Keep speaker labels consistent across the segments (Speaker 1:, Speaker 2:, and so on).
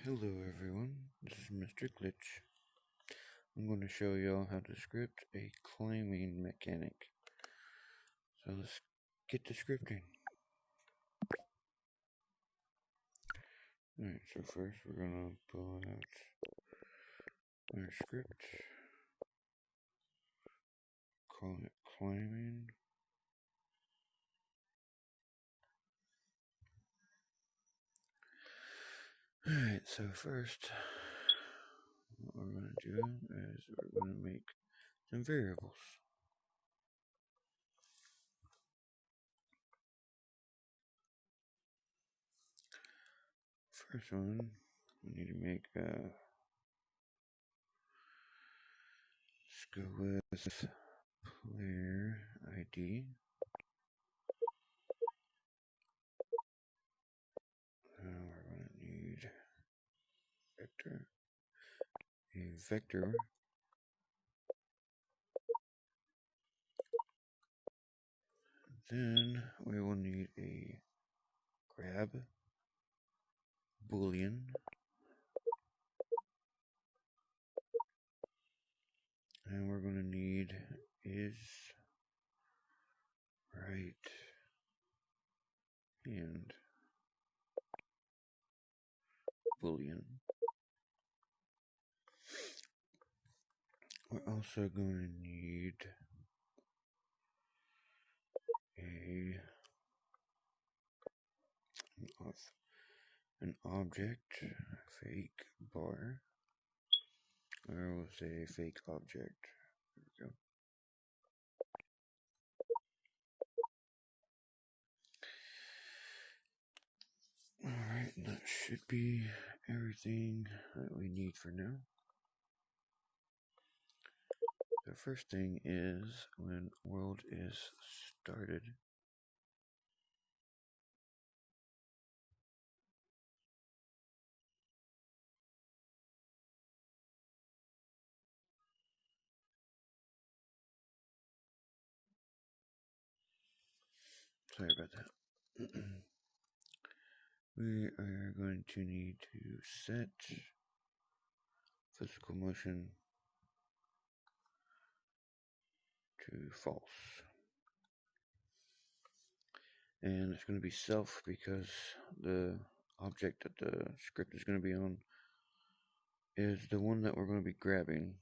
Speaker 1: Hello everyone, this is Mr. Glitch. I'm going to show y'all how to script a climbing mechanic. So let's get to scripting. Alright, so first we're going to pull out our script. Call it climbing. Alright, so first what we're going to do is we're going to make some variables. First one, we need to make let's go with player ID. We're going to need a vector. Then we will need a grab boolean, and we're going to need is right hand boolean. We're also going to need an object fake bar, or we'll say fake object. There we go. Alright, that should be everything that we need for now. The first thing is when world is started, sorry about that. We are going to need to set physical motion to false. And it's going to be self because the object that the script is going to be on is the one that we're going to be grabbing.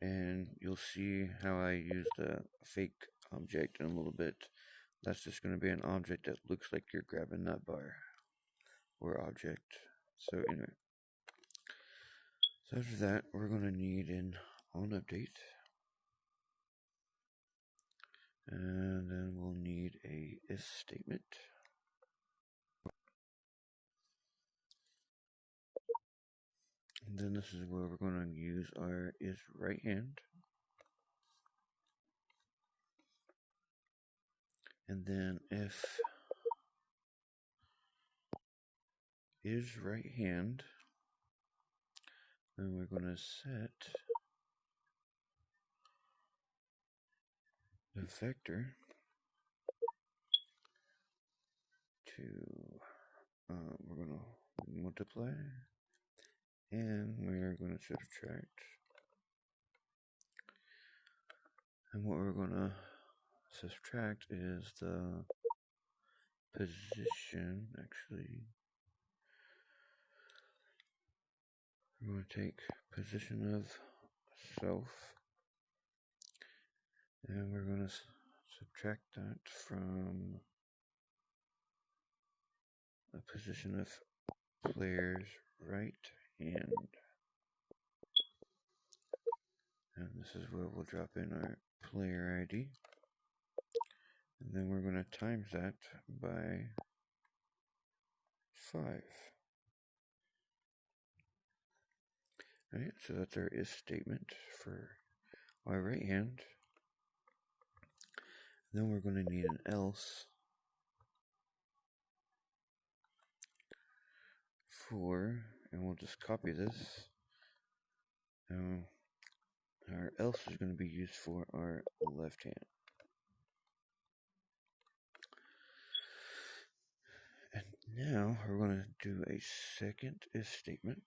Speaker 1: And you'll see how I use the fake object in a little bit. That's just going to be an object that looks like you're grabbing that bar or object. So anyway, so after that, we're going to need an on update. And then we'll need a if statement. And then this is where we're going to use our is right hand. And then if is right hand, then we're going to set the vector to, we're going to multiply, and we're going to subtract. And what we're going to subtract is the position, actually. We're going to take position of self, and we're going to subtract that from the position of player's right hand. And this is where we'll drop in our player ID. And then we're going to times that by 5. Alright, so that's our if statement for our right hand. Then we're going to need an else for, and we'll just copy this. Now, our else is going to be used for our left hand. And Now we're going to do a second if statement.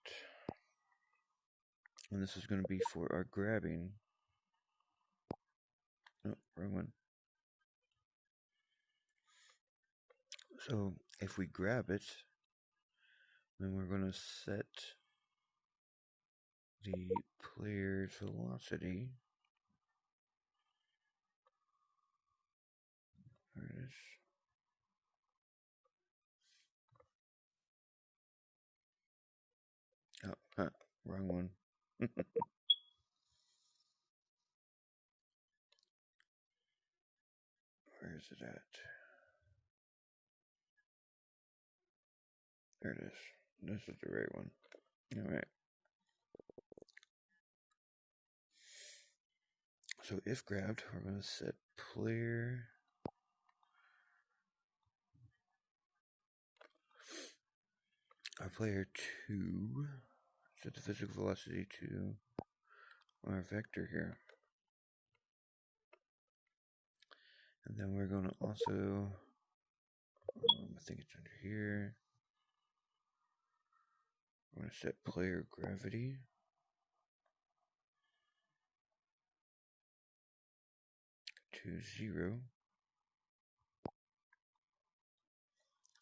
Speaker 1: And this is going to be for our grabbing. Oh, wrong one. So if we grab it, then we're going to set the player's velocity. There it is. Oh, wrong one. Where is it at? There it is. This is the right one. Alright. So if grabbed, we're going to set player our player 2, set the physical velocity to our vector here. And then we're going to also, I think it's under here, we're going to set player gravity to 0.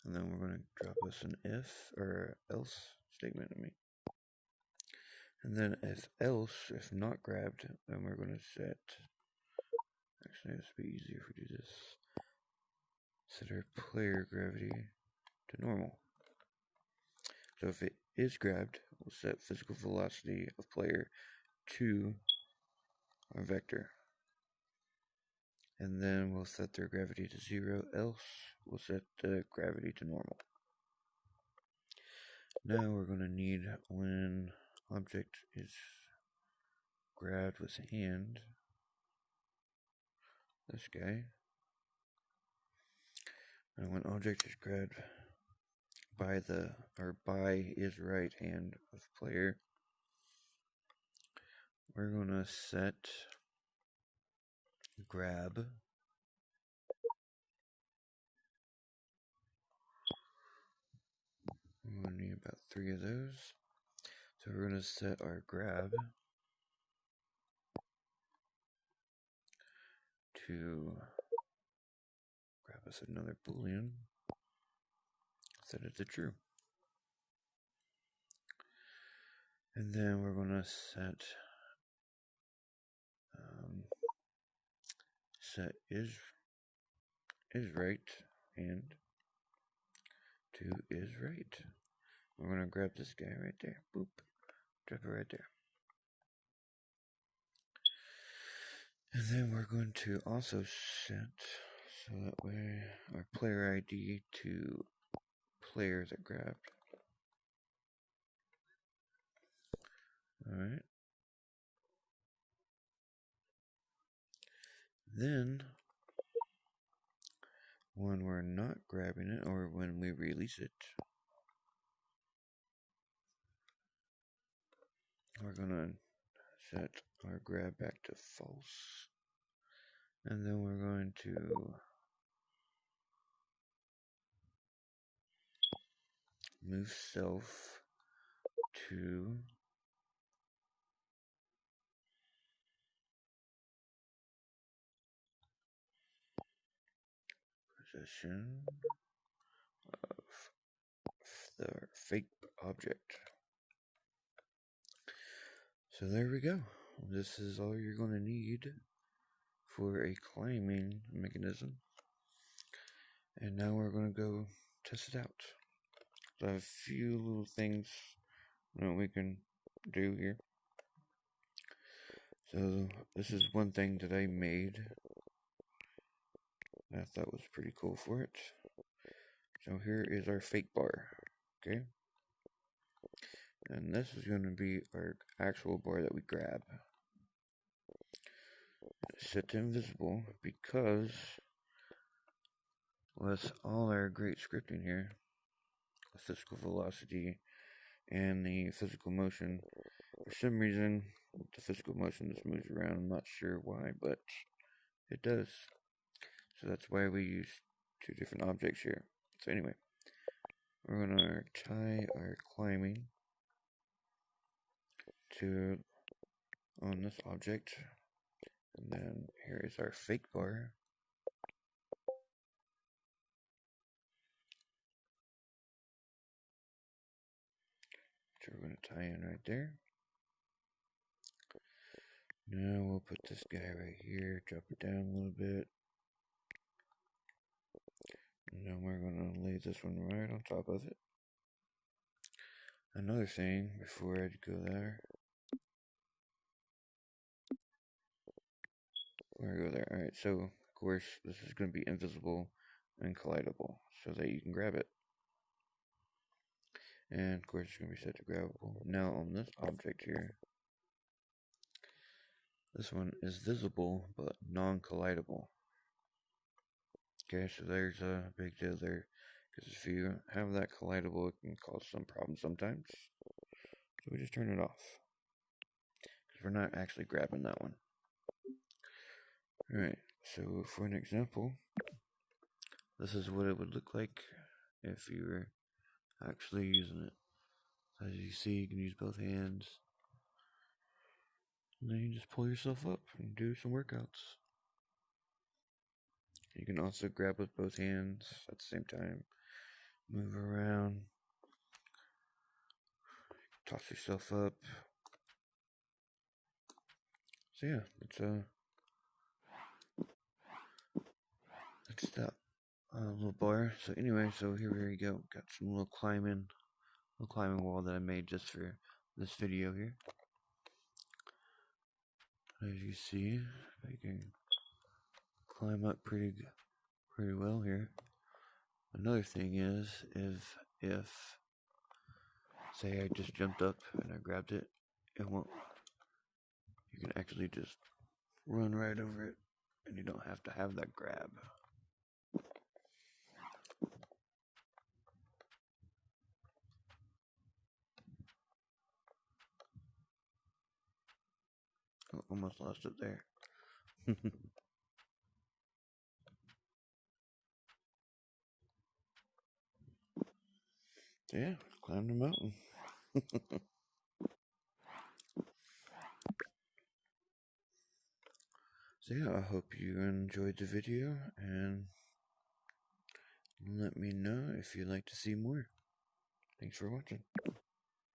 Speaker 1: And then we're going to drop us an if or else statement. And then if not grabbed, then we're going to set, actually this would be easier if we do this, set our player gravity to normal. So if it is grabbed, we'll set physical velocity of player to our vector. And then we'll set their gravity to 0, else we'll set the gravity to normal. Now we're going to need, when object is grabbed with hand, this guy, and when object is grabbed by is right hand of player, we're going to set grab we're going to need about 3 of those. So we're going to set our grab to grab us another boolean, set it to true. And then we're going to set is right and to is right. We're going to grab this guy right there. Boop. Drop it right there. And then we're going to also set, so that way, our player ID to player that grabbed. Alright. Then, when we're not grabbing it, or when we release it, we're going to set our grab back to false. And then we're going to move self to possession of the fake object. So there we go. This is all you're going to need for a climbing mechanism. And now we're going to go test it out. So I have a few little things that we can do here. So this is one thing that I made that I thought was pretty cool for it. So here is our fake bar, okay? And this is going to be our actual bar that we grab. Set to invisible because with all our great scripting here, the physical velocity and the physical motion, for some reason the physical motion just moves around. I'm not sure why, but it does. So that's why we use 2 different objects here. So anyway, we're going to tie our climbing to on this object. And then here is our fake bar. Which we're going to tie in right there. Now we'll put this guy right here, drop it down a little bit. And then we're going to lay this one right on top of it. Another thing before I go there. Alright, so of course this is going to be invisible and collidable so that you can grab it. And of course it's going to be set to grabbable. Now on this object here, this one is visible but non-collidable. Okay, so there's a big deal there. Because if you have that collidable, it can cause some problems sometimes. So we just turn it off. Because we're not actually grabbing that one. Alright, so for an example, this is what it would look like if you were actually using it. As you see, you can use both hands. And then you just pull yourself up and do some workouts. You can also grab with both hands at the same time. Move around. Toss yourself up. So yeah, it's that little bar. So anyway, so here we go. Got some little climbing wall that I made just for this video here. As you see, I can climb up pretty well here. Another thing is, if say I just jumped up and I grabbed it, it won't. You can actually just run right over it, and you don't have to have that grab. Oh, almost lost it there. So yeah, climbed the mountain. So yeah, I hope you enjoyed the video, and let me know if you'd like to see more. Thanks for watching.